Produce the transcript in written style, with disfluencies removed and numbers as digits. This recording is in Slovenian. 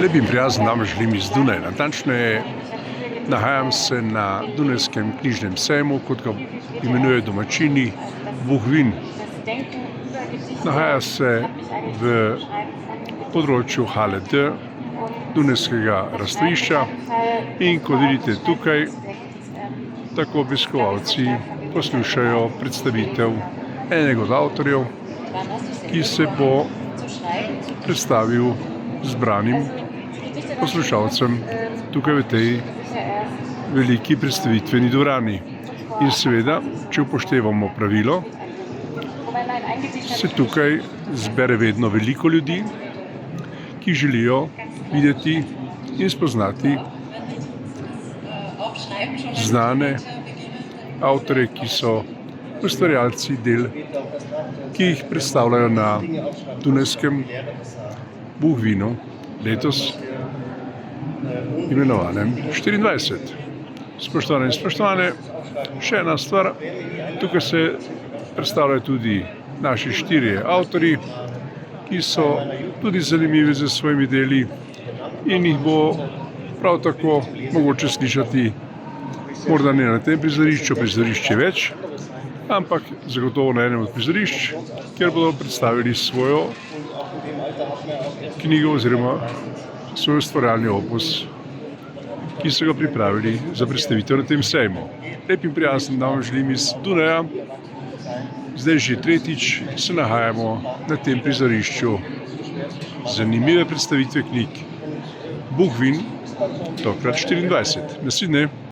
Lep in prijazen dan želim iz Dunaja. Natančneje nahajam se na Dunajskem knjižnem sejmu, kot ga imenujejo domačini, Buhvin. Nahaja se v področju hale D, Dunajskega razstavišča, in kot vidite tukaj, tako obiskovalci poslušajo predstavitev enega od avtorjev, ki se bo predstavil zbranim poslušalcem tukaj v tej veliki predstavitveni dvorani. In seveda, če upoštevamo pravilo, se tukaj zbere vedno veliko ljudi, ki želijo videti in spoznati znane avtorje, ki so ustvarjalci del, ki jih predstavljajo na Dunajskem Buhvinu, letos imenovanem 24. Spoštovane in spoštovane, še ena stvar, tukaj se predstavljajo tudi naši 4 avtorji, ki so tudi zanimivi z svojimi deli in jih bo prav tako mogoče slišati, morda ne na tem prizorišču, prizorišče več, ampak zagotovo na enem od prizorišč, kjer bodo predstavili svojo knjigo oziroma svoj ustvarjalni opus, ki so ga pripravili za predstavitev na tem sejmu. Lep in prijazen dan želim iz Dunaja. Zdaj že tretjič se nahajamo na tem prizorišču zanimive predstavitve knjig Buhvin, tokrat 24. Naslednje.